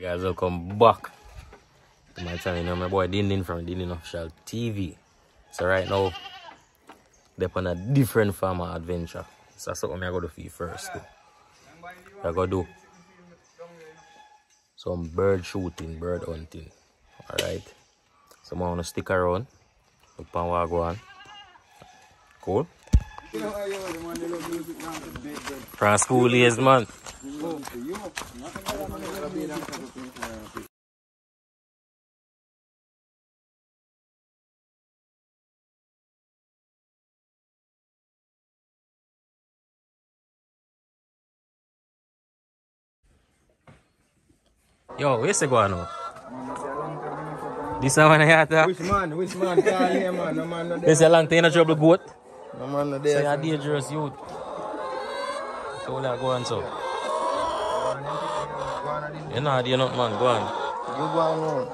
Guys, welcome back to my channel. You know, my boy Din from Din Official TV. So right now, they're on a different farm of adventure. So that's something I gotta do for you first. I gotta do some bird shooting, bird hunting. Alright. So I wanna stick around. Look on what I go on. Cool? From school years, man. Yo, where's the going on? This one I had. Which man? Call here, man. No man no there. This is a long time in trouble goat. No man no So there. you're a dangerous youth. So what are going so? You're not doing nothing, man. Go on. You go on home.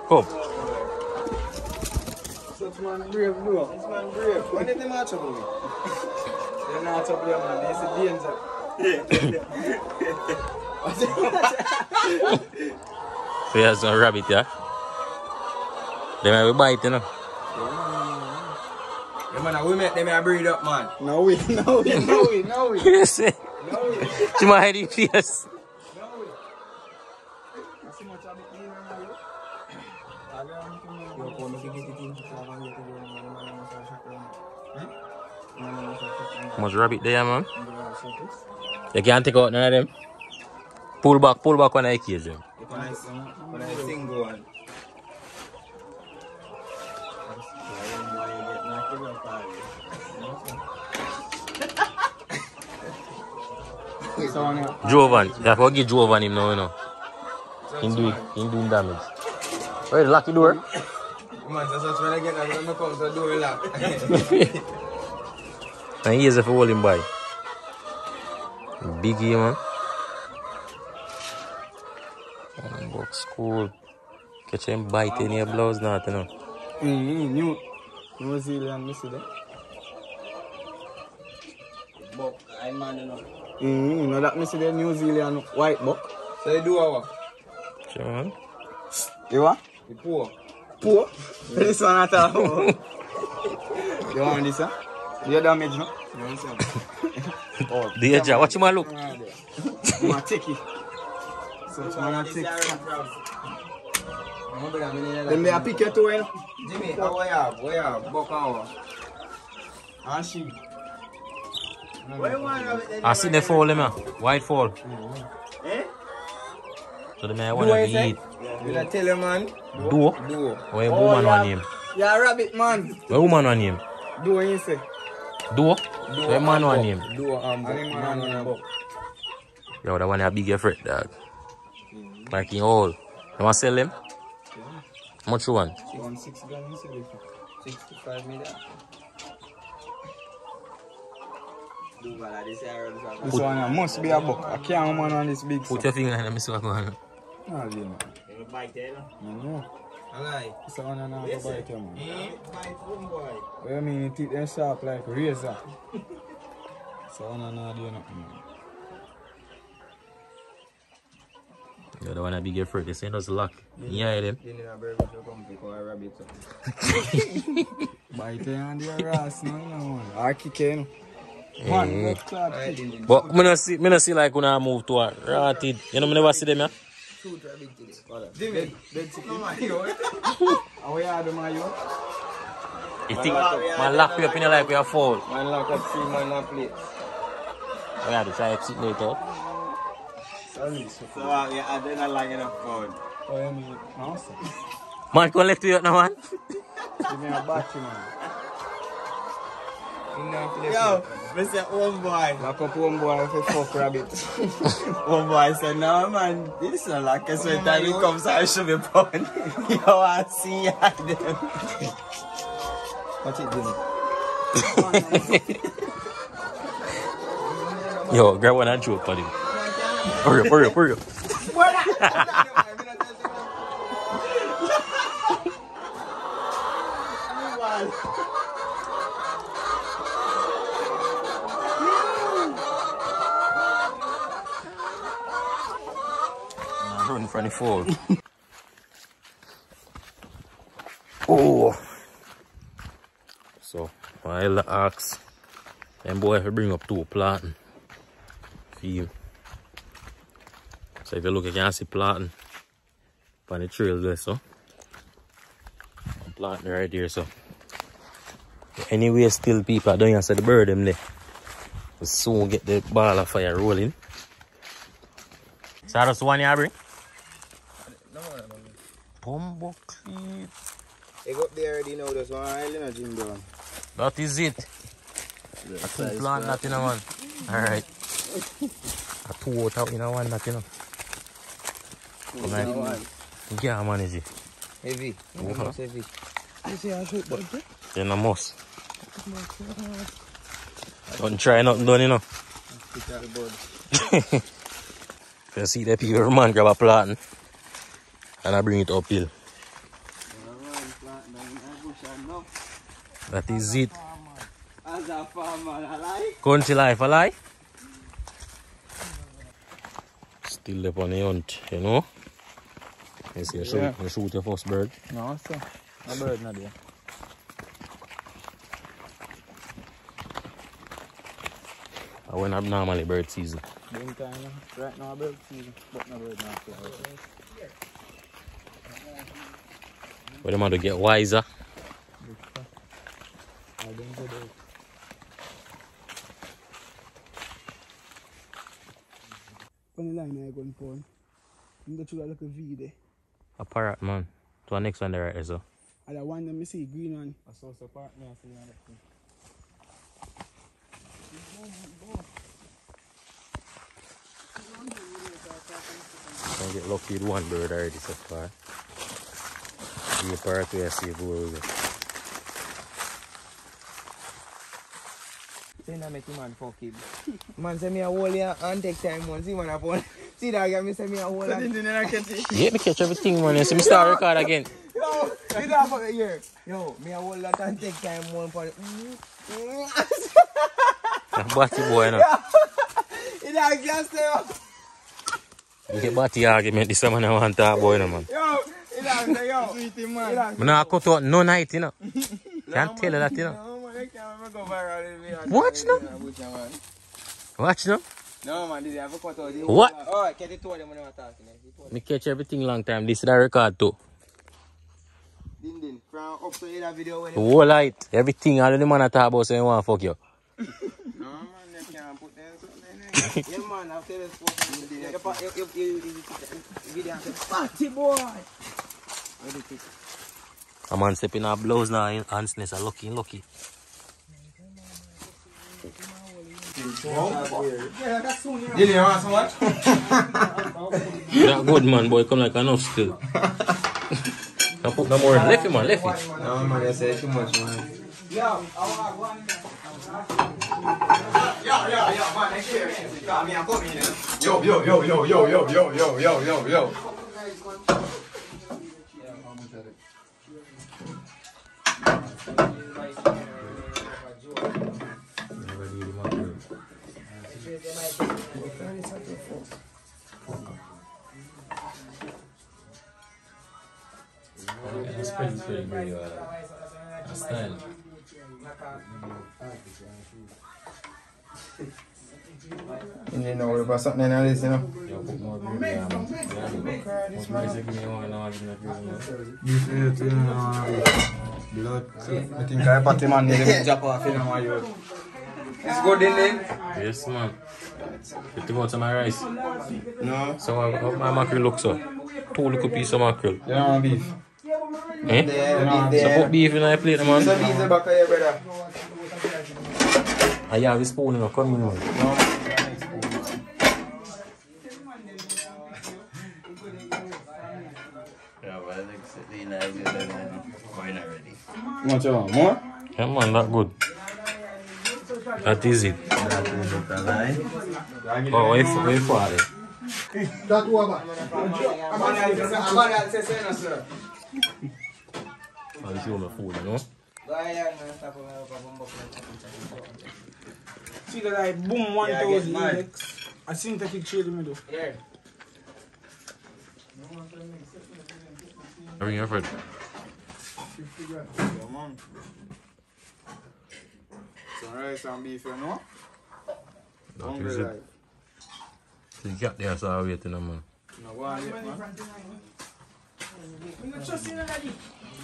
Come. Such man brave, no. This man brave. When did they match up with me? They're not up there, man. This is danger. So you have some rabbit, yeah? They might be biting, you know? Yeah, man, we make them a breed up, man. No we. You see? She might hide your face. How much rabbit there, man? You can't take out none of them. Pull back when I cage them. When I single one. Jovan, you have to give Jovan him now, you know. He doing damage. Wait, lock the door. Man, that's when I get that, when I come to the door lock. And here's a for holding by. Biggie, man. Box cool. Catch him biting your blouse now, you know. New Zealand, you see that? Buck, I man, you know. No, that me see the New Zealand white buck. So you do what? Sure, man. You what? You poor. Poor? This one at all. You want this, huh? Do you damage, no? You want some? Oh, the edge, watch him look. I'm going to take it. So it's going to take it. Then they pick your toe, you know? Jimmy, what you have? Buck hour. And she. I see the fall, man. White fall. Eh? So the man want to eat. You not tell him, man? Do? Do. Or a woman on him? Yeah, rabbit, man. What woman on him? Do what you say. Do? So a man on him? Do man on him. Yo, that one a big effort, dog. Like in all. You want to sell him? How much you want? She wants 6 grand, you sell it for 65 million. This one must be a buck. I can't man on this big. Put your finger in and see what's going on. No, you know. You bite it, no? No. Alright. This one not go bite you, man. Bite one boy. What do you mean? Your teeth them sharp like razor. So one not do nothing, man. Yo, the one a big effort. They say those luck. Yeah, them. You need a bird to come pick or a rabbit. Bite you on the grass, no, man. Or kick you, man, blood clot. But I don't see like when I move to a rotted. You know, I never see them, yeah? Shoot rabbit today. Dead chicken. How you are, man, you? You think man lock you up in your life, you fall. Man, lock up 3 man and play. Oh, yeah, to try to sit later. Sorry, So, yeah, I didn't like enough phone. oh, you mean, awesome. Man, come left you out now, man. Give me a battery, man. Yo, Mr. Home Boy. Lock up home boy if you fuck rabbit. Home Boy said, no, man, this is not like a sweet time he comes out, I should be born. Yo, I see ya. What's it doing? Yo, grab one and joke for him. Hurry up. Run from the fall. Oh! So, while the axe, them boy will bring up 2 planting. Feel. So if you look, you can see planting on the trail there, so. Planting right here, so. Anyway, still people don't even see the bird them there. We'll soon get the ball of fire rolling. So that's one you bring? No, Bumbo clip. They go up there already now, there's one island Jim Brown. That is it. I two plant that in a one. Alright. I 2 out in a one that you know. Yeah, man, is it? Heavy. It's heavy. You see how shoot bud? Then I must. Don't try nothing done, you know. You see the people, man, grab a plant and I bring it uphill. That is it. As a farmer, I like. Country life, I like. Still up on the hunt, you know. You see, you shoot your first bird. No, sir. A bird not there. I went up normally bird season. Right now, bird season, but no bird now. But them have to get wiser. Funny line I going for. You got to look a V there. A parrot, man. To the next one there, right, so. And the one that me see, green one. I saw some partner, I see another thing. I get lucky with one bird already so far. The parrot we see go over. Say na make man fuck him. Man say me a hold here and take time man. See man a phone. See that guy me say me a hold. So didn't catch it? Yeah, me catch everything, man. You see me start record again. Yo, you don't fuck it here. Yo, me a hold that and take time one for it. Batty boy, no. It a just yo. You get batty argument, this man I want that boy, no, man. Yo, it a say yo. Sweetie man. I'm not cut out no night, you know. Can't tell you that, you know. No man, I can't go viral. Watch now. Watch now. No man, this have a cut out. What? Oh, get it to them when I'm talking. Me catch everything long time. This is the record too. Din from up to that video when Whole light. Everything all the man I talk about so you want to fuck you. No man, they can't put them something. Yeah man, after this party boy. A man stepping our blows now in handsness are lucky. Did you want so much? That good man boy come like enough still. Now put no more left it man, left it. No man, you say too much man. Yo, man, next year. Yo. That's pretty great. Style. You know about something in this, you know? You put more gravy on. Blood. I think I put him on the drop off in my yard. It's good in there? Yes man. You think about some rice? No. So how my mackerel looks so? 2 little pieces of mackerel. You don't want beef? Eh? So put beef in my plate man. So beef the back of your brother. I have a spoon in a come in man. No. Much more? Yeah man, that good. That is it. Oh, wait for it. That one. I'll show my food, you know? See that I boom 1,000 next. I synthetic shade in the middle. Yeah. Bring your friend. 50 grand. Yeah, man. Some rice and beef, you know? Hungry life. You got there, so I'm waiting, man. No, go on, man. I'm not trusting anybody.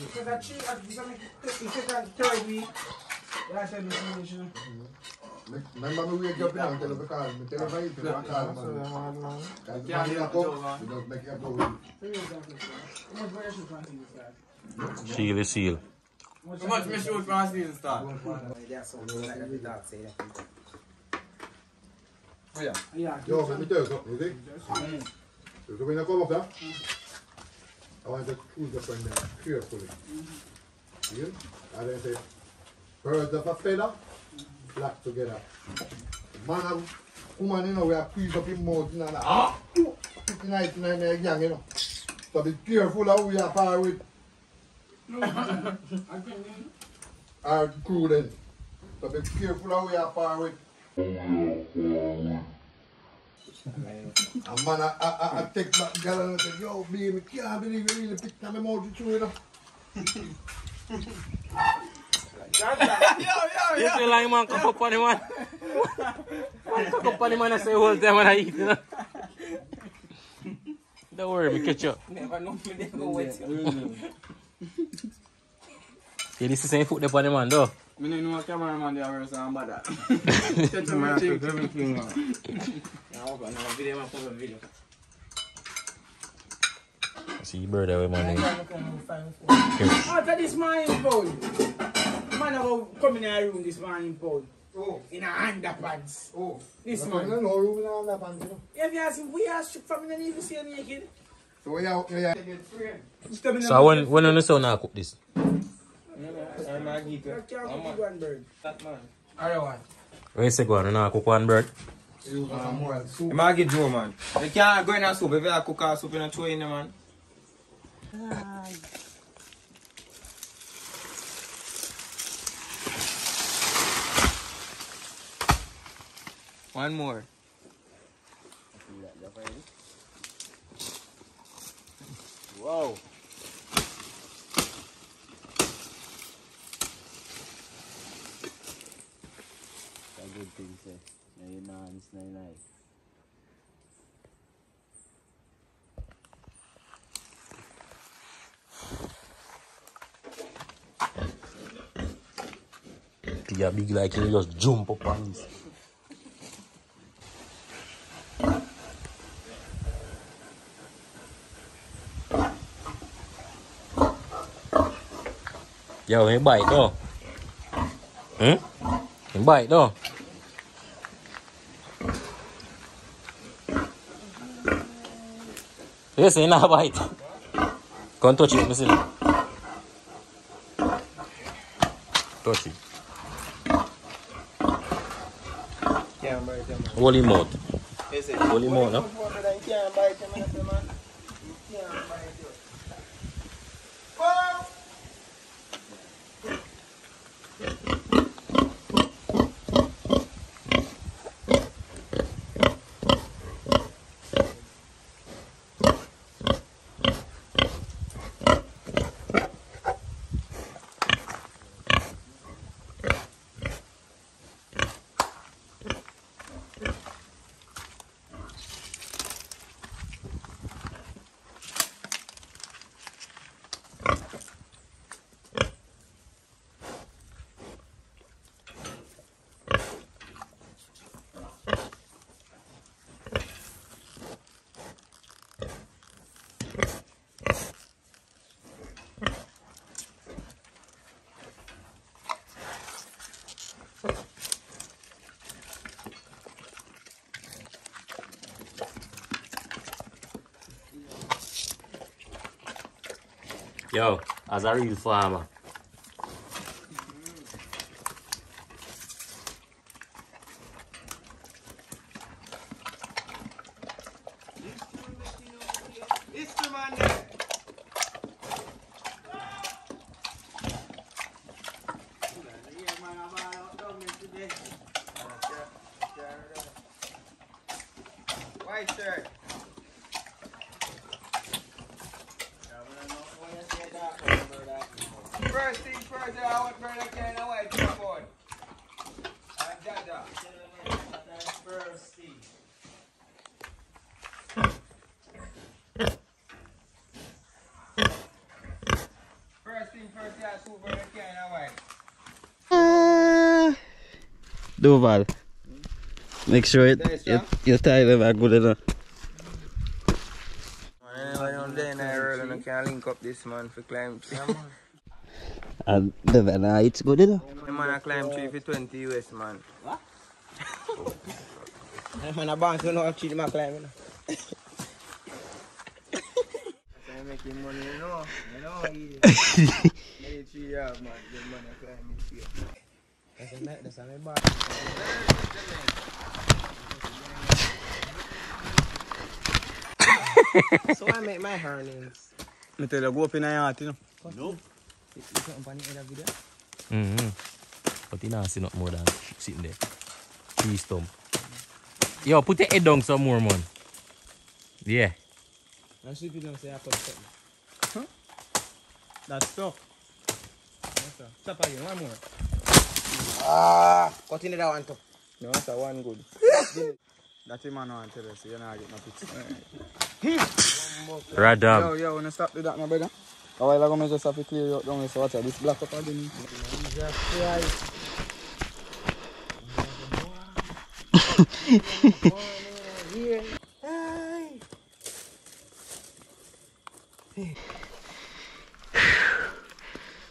Because I cheat at the second, third week. Last time I finished, you know. Remember me wake up in and tell you because me tell you if I eat, you don't call man. You can't get the job, man. You don't make it go with you. How much variation from season start? Shield is seal. How much me shoot from season start? Oh, yeah. Yeah. Yo, let me tell you something, you see? So when I come up there, I want to choose the friend carefully. See? And then say, birds of a feather, flock together. Man and woman, you know, we are squeezed up in mouth, you know, like, 59 young, you know. So be careful how we are par with our crew then. So be careful how we are par with. And man, I take that girl and I say, yo, baby, can't believe you really picked on my mouth, you know. You feel like man cock up on the man? Man cock up on the man and say the whole time when I eat, you know? Don't worry, me catch up. Never know me they go wet you. Yeah, this is the same foot there on the man, though. I don't know what cameraman they are saying about that. Catch everything. See bird away, man. After this morning bowl, man have come in our room this morning bowl. Oh. In a underpants. Oh. This man. man. No room in all that pants, you know. If you ask him, we are stripped from the even see naked. So we are, So when on the sun now cook this? When you say go on, now cook one bird? You might get Joe, man. You can't go in a soup. If you cook a soup, you don't throw in there, man. One more. Whoa. That's a good thing, say. No, you know, it's not nice. You're big like you just jump up on this. Yo, he bite though. He bite though. Yes, he not bite. Come touch it, listen. Touch it. Hold him out. Hold him out, no? Yo, as a real farmer. White shirt. Duval. Make sure you tie them are good enough. Down there in the road and I can link up this man for climb tree. And the banana, it's good enough. The man I climb tree for 20 US, man. What? Man, I bounce to know tree man climbing. I'm making money, you know. You know, many tree you have, man. The man I climb tree. That's a my bar. So I make my earnings. I tell you, go up in the yard, you know. No. You jump on the other video? But you don't see not more than sitting there. 3 stump. Yo, put your head down some more, man. Yeah. Now see if you don't say I put something. Huh? That's tough. Stop again, one more. Ah, continue that one too. No, that's a one good. That's the man I want to tell you, so you're not getting no picture. Radam. Yo, when you stop do that, my brother. A while ago, I just have to clear you out down here, so watch out, this black up again. Jesus Christ.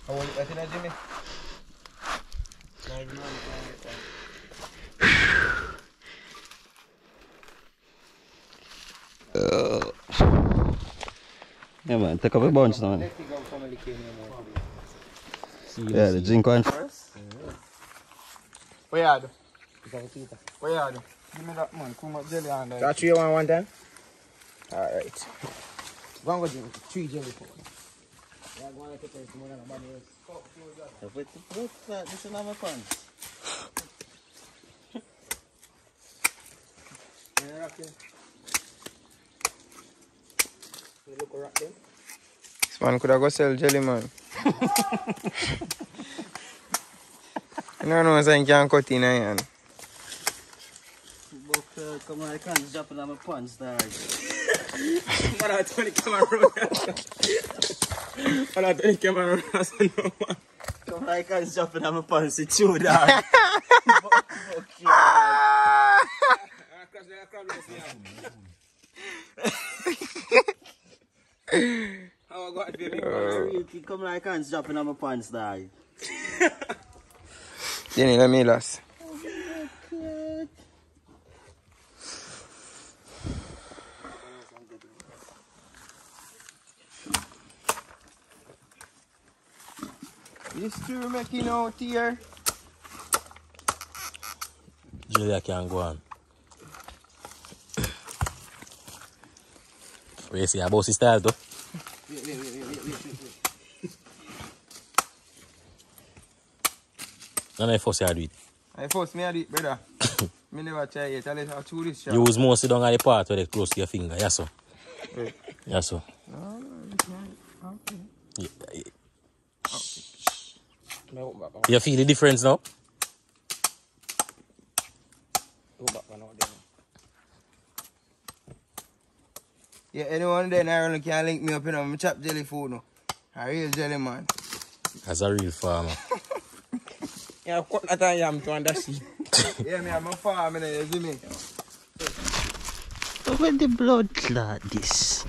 How old are you, Jimmy? Yeah, man, take up a bunch now. Man. Yeah, the drink one. What you do? What you do? Give me that man, come up jelly on there. That 3 one time? Alright. Go and go drink 3 jelly for me. Yeah, go and take it more than a bad else. What's that? This is not my pants. You look right there. This man could have go sell jelly, man. You don't know saying can't cut in here. Come on, I can't jump on my pants, dog. Man, I turn the camera around. Man, I turn the camera around. I said, no, man. Come on, I can't jump on my pants, it's you, dog. How I got to be Come on, I can't jump on my pants, dog. Jenny, let me last. This true making out here. Julia can go on. What you say about his style though? Wait. None of first you do it. I force me to do it, brother. Me never try it. I'll let her chew this shot. You use more sit down at the part where they close to your finger, yes sir. Yes sir. You feel the difference now? Yeah, anyone there in Ireland can link me up, you know, I'm chop jelly food now. A real jelly man. As a real farmer. Yeah, cut that I am to understand. Yeah, me, I'm a farmer, you see me? When the blood clot this.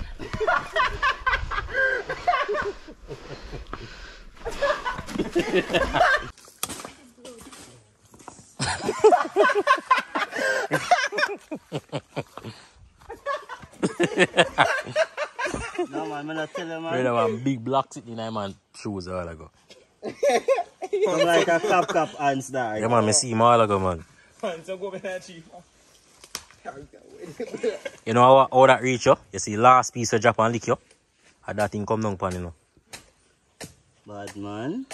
No man, I'm not tell you, man. Brother, man, big black sitting in my man shoes all ago. Come like a cap hands there. Yeah man, I see him all ago, man. So go behind chief. You know how that reach you? You see last piece of drop and lick you? And that thing come down pan, you know. Bad man.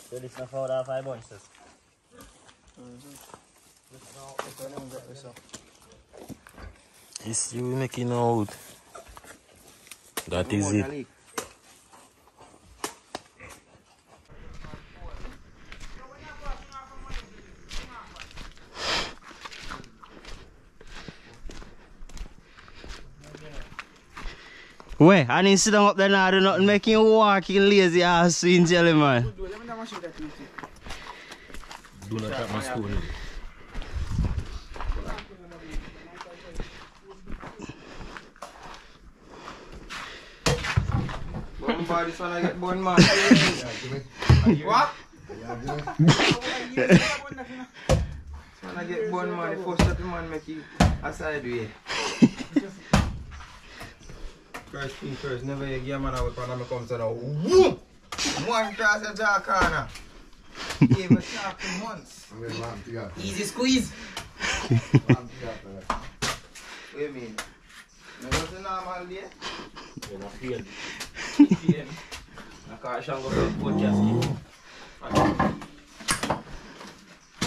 So this is for the 5 bunches. This you making out. That is it. Where? And he sit down up there now, do nothing, making you walking lazy ass swing jelly, man. Do not tap my spoon. Boy, this one I get born, man. What? This one I get born, man. The first step, man, make you aside way. First thing first, never you give a man a weapon and I come to now. Whoop! One cross the jaw corner. Gave a sharp in once. Easy squeeze. What do you mean? No, what's the normal day? You're not feeling. I can't show you the podcast.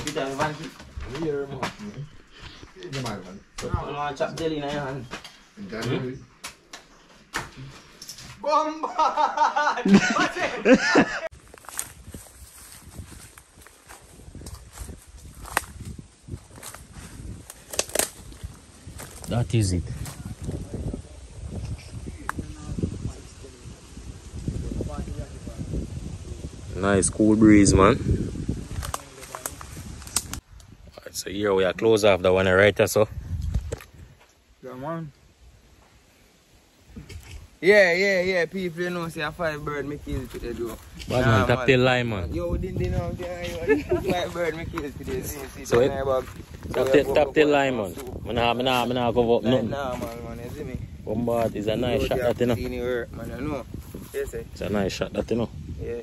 You tell me, Vanky? Here, man. Come on, man. I want to chop jelly in your hand. January. Bombard! What's it? That is it. Nice cool breeze, man. Alright, so here we are close off the one right there, so. Yeah, man. Yeah. People, you know, say a 5 bird make kill today, do. Bad man, tap the line, man. Yo, didn't know, 5 bird make kill today. So it, tap the line, man. I'm not go up nothing. Nah, man, you see me? Bombard is a nice shot, that, you know. Man, I know. Yes, sir. It's a nice shot, that, you know. Yeah.